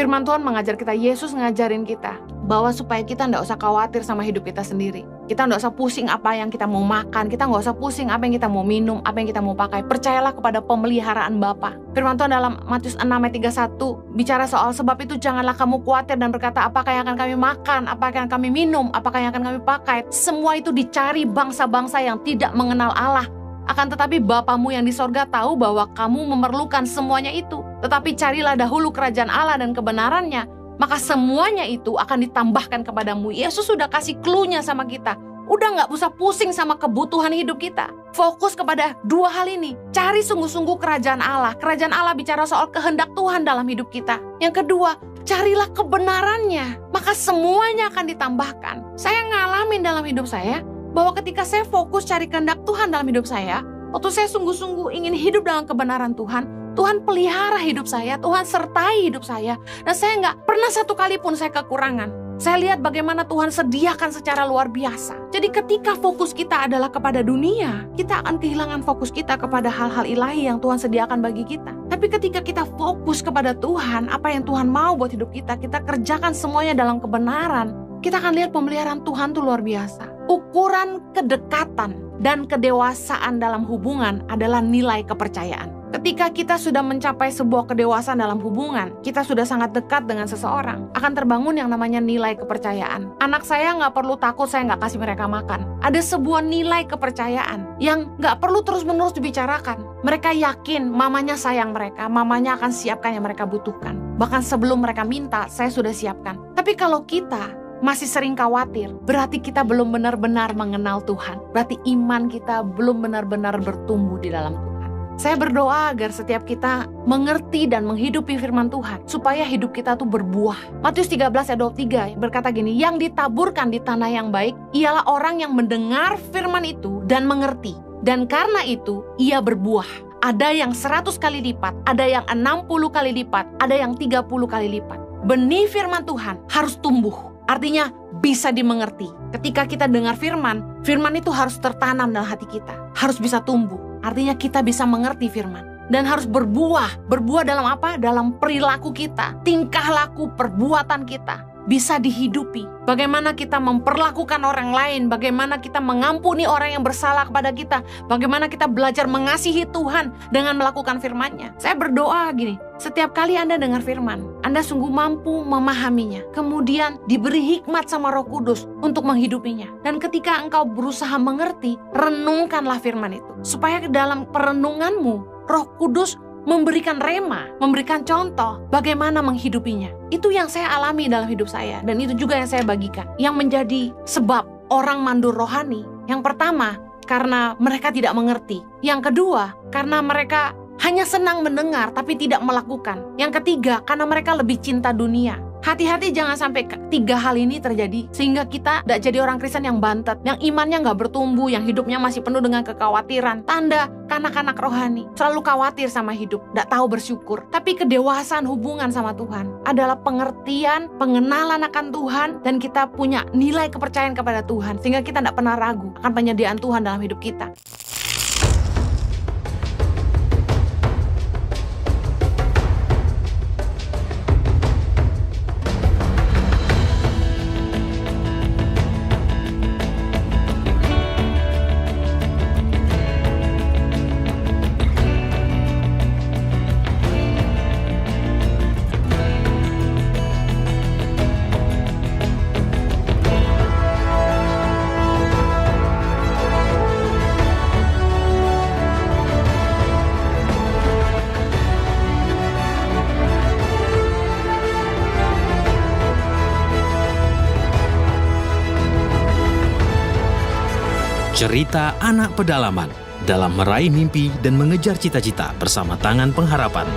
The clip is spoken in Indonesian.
Firman Tuhan mengajar kita, Yesus ngajarin kita bahwa supaya kita nggak usah khawatir sama hidup kita sendiri. Kita nggak usah pusing apa yang kita mau makan, kita nggak usah pusing apa yang kita mau minum, apa yang kita mau pakai. Percayalah kepada pemeliharaan Bapa. Firman Tuhan dalam Matius 6 ayat 31 bicara soal sebab itu janganlah kamu khawatir dan berkata apakah yang akan kami makan, apakah yang kami minum, apakah yang akan kami pakai. Semua itu dicari bangsa-bangsa yang tidak mengenal Allah. Akan tetapi Bapamu yang di sorga tahu bahwa kamu memerlukan semuanya itu. Tetapi carilah dahulu kerajaan Allah dan kebenarannya, maka semuanya itu akan ditambahkan kepadamu. Yesus sudah kasih clue-nya sama kita. Udah gak usah pusing sama kebutuhan hidup kita. Fokus kepada dua hal ini. Cari sungguh-sungguh kerajaan Allah. Kerajaan Allah bicara soal kehendak Tuhan dalam hidup kita. Yang kedua, carilah kebenarannya, maka semuanya akan ditambahkan. Saya ngalamin dalam hidup saya bahwa ketika saya fokus cari kehendak Tuhan dalam hidup saya, waktu saya sungguh-sungguh ingin hidup dalam kebenaran Tuhan, Tuhan pelihara hidup saya, Tuhan sertai hidup saya, dan saya nggak pernah satu kali pun saya kekurangan. Saya lihat bagaimana Tuhan sediakan secara luar biasa. Jadi ketika fokus kita adalah kepada dunia, kita akan kehilangan fokus kita kepada hal-hal ilahi yang Tuhan sediakan bagi kita. Tapi ketika kita fokus kepada Tuhan, apa yang Tuhan mau buat hidup kita, kita kerjakan semuanya dalam kebenaran, kita akan lihat pemeliharaan Tuhan itu luar biasa. Ukuran kedekatan dan kedewasaan dalam hubungan adalah nilai kepercayaan. Ketika kita sudah mencapai sebuah kedewasaan dalam hubungan, kita sudah sangat dekat dengan seseorang, akan terbangun yang namanya nilai kepercayaan. Anak saya nggak perlu takut saya nggak kasih mereka makan. Ada sebuah nilai kepercayaan yang nggak perlu terus-menerus dibicarakan. Mereka yakin mamanya sayang mereka, mamanya akan siapkan yang mereka butuhkan. Bahkan sebelum mereka minta, saya sudah siapkan. Tapi kalau kita masih sering khawatir, berarti kita belum benar-benar mengenal Tuhan. Berarti iman kita belum benar-benar bertumbuh di dalam Tuhan. Saya berdoa agar setiap kita mengerti dan menghidupi firman Tuhan, supaya hidup kita tuh berbuah. Matius 13 ayat 23 berkata gini, yang ditaburkan di tanah yang baik, ialah orang yang mendengar firman itu dan mengerti. Dan karena itu, ia berbuah. Ada yang 100 kali lipat, ada yang 60 kali lipat, ada yang 30 kali lipat. Benih firman Tuhan harus tumbuh. Artinya bisa dimengerti. Ketika kita dengar firman, firman itu harus tertanam dalam hati kita. Harus bisa tumbuh. Artinya kita bisa mengerti firman. Dan harus berbuah. Berbuah dalam apa? Dalam perilaku kita. Tingkah laku perbuatan kita. Bisa dihidupi. Bagaimana kita memperlakukan orang lain. Bagaimana kita mengampuni orang yang bersalah kepada kita. Bagaimana kita belajar mengasihi Tuhan dengan melakukan firman-Nya. Saya berdoa gini. Setiap kali Anda dengar firman, Anda sungguh mampu memahaminya. Kemudian diberi hikmat sama Roh Kudus untuk menghidupinya. Dan ketika engkau berusaha mengerti, renungkanlah firman itu. Supaya dalam perenunganmu, Roh Kudus memberikan rema, memberikan contoh bagaimana menghidupinya. Itu yang saya alami dalam hidup saya. Dan itu juga yang saya bagikan. Yang menjadi sebab orang mandur rohani. Yang pertama, karena mereka tidak mengerti. Yang kedua, karena mereka hanya senang mendengar tapi tidak melakukan. Yang ketiga, karena mereka lebih cinta dunia. Hati-hati jangan sampai tiga hal ini terjadi, sehingga kita tidak jadi orang Kristen yang bantet, yang imannya nggak bertumbuh, yang hidupnya masih penuh dengan kekhawatiran. Tanda kanak-kanak rohani selalu khawatir sama hidup, tidak tahu bersyukur. Tapi kedewasaan hubungan sama Tuhan adalah pengertian, pengenalan akan Tuhan, dan kita punya nilai kepercayaan kepada Tuhan, sehingga kita tidak pernah ragu akan penyediaan Tuhan dalam hidup kita. Cerita anak pedalaman dalam meraih mimpi dan mengejar cita-cita bersama Tangan Pengharapan.